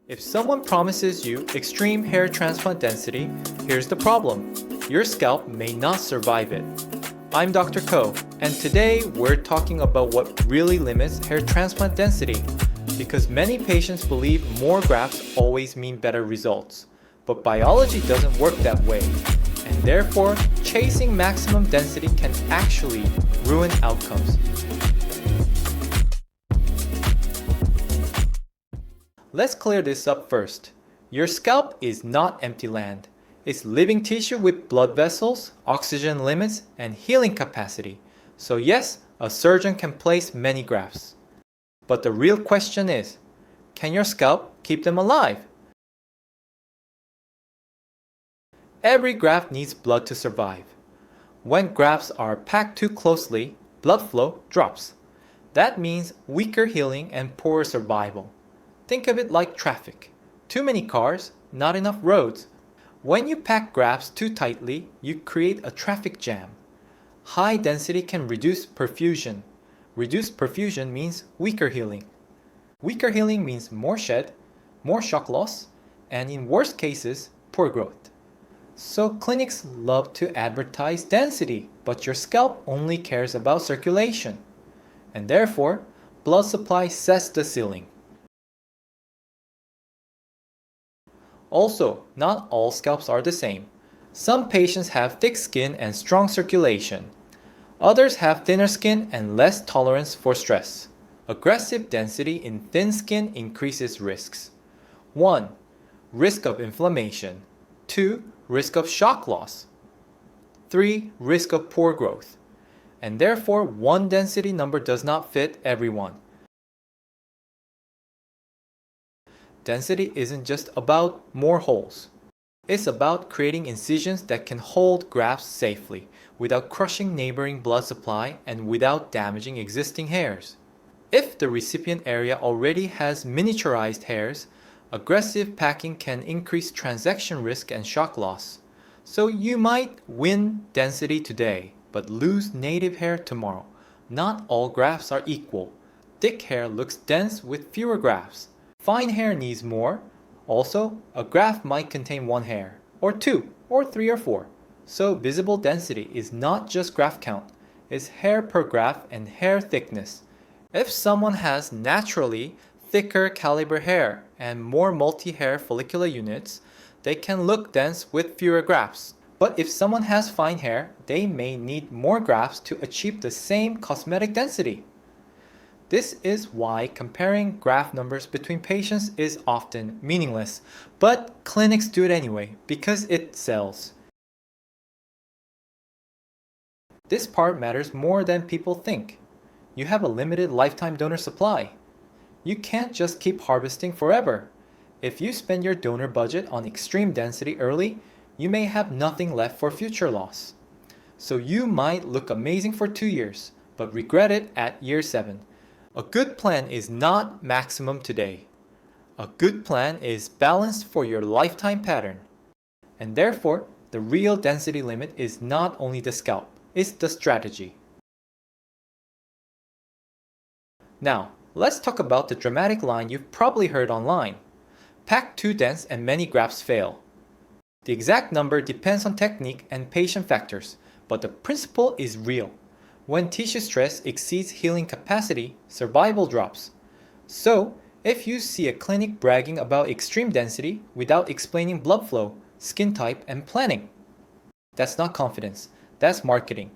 If someone promises you extreme hair transplant density, here's the problem. Your scalp may not survive it. I'm Dr. Ko, and today we're talking about what really limits hair transplant density. Because many patients believe more grafts always mean better results. But biology doesn't work that way, and therefore, chasing maximum density can actually ruin outcomes. Let's clear this up first. Your scalp is not empty land. It's living tissue with blood vessels, oxygen limits, and healing capacity. So yes, a surgeon can place many grafts. But the real question is, can your scalp keep them alive? Every graft needs blood to survive. When grafts are packed too closely, blood flow drops. That means weaker healing and poorer survival. Think of it like traffic. Too many cars, not enough roads. When you pack grafts too tightly, you create a traffic jam. High density can reduce perfusion. Reduced perfusion means weaker healing. Weaker healing means more shed, more shock loss, and in worst cases, poor growth. So clinics love to advertise density, but your scalp only cares about circulation. And therefore, blood supply sets the ceiling. Also, not all scalps are the same. Some patients have thick skin and strong circulation. Others have thinner skin and less tolerance for stress. Aggressive density in thin skin increases risks. 1. Risk of inflammation. 2. Risk of shock loss. 3. Risk of poor growth. And therefore, one density number does not fit everyone. Density isn't just about more holes. It's about creating incisions that can hold grafts safely without crushing neighboring blood supply and without damaging existing hairs. If the recipient area already has miniaturized hairs, aggressive packing can increase transaction risk and shock loss. So you might win density today, but lose native hair tomorrow. Not all grafts are equal. Thick hair looks dense with fewer grafts. Fine hair needs more. Also, a graft might contain one hair, or two, or three or four. So visible density is not just graft count, it's hair per graft and hair thickness. If someone has naturally thicker caliber hair and more multi-hair follicular units, they can look dense with fewer grafts. But if someone has fine hair, they may need more grafts to achieve the same cosmetic density. This is why comparing graft numbers between patients is often meaningless, but clinics do it anyway because it sells. This part matters more than people think. You have a limited lifetime donor supply. You can't just keep harvesting forever. If you spend your donor budget on extreme density early, you may have nothing left for future loss. So you might look amazing for 2 years, but regret it at year 7. A good plan is not maximum today. A good plan is balanced for your lifetime pattern. And therefore, the real density limit is not only the scalp, it's the strategy. Now, let's talk about the dramatic line you've probably heard online. Pack too dense and many grafts fail. The exact number depends on technique and patient factors, but the principle is real. When tissue stress exceeds healing capacity, survival drops. So, if you see a clinic bragging about extreme density without explaining blood flow, skin type, and planning, that's not confidence, that's marketing.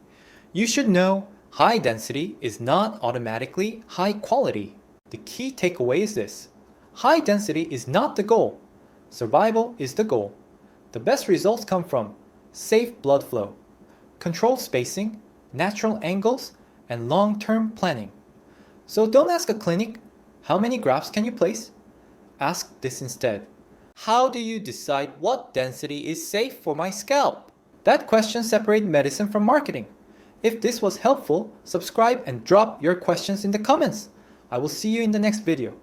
You should know high density is not automatically high quality. The key takeaway is this: high density is not the goal. Survival is the goal. The best results come from safe blood flow, controlled spacing, natural angles, and long-term planning. So don't ask a clinic, how many grafts can you place? Ask this instead: how do you decide what density is safe for my scalp? That question separates medicine from marketing. If this was helpful, subscribe and drop your questions in the comments. I will see you in the next video.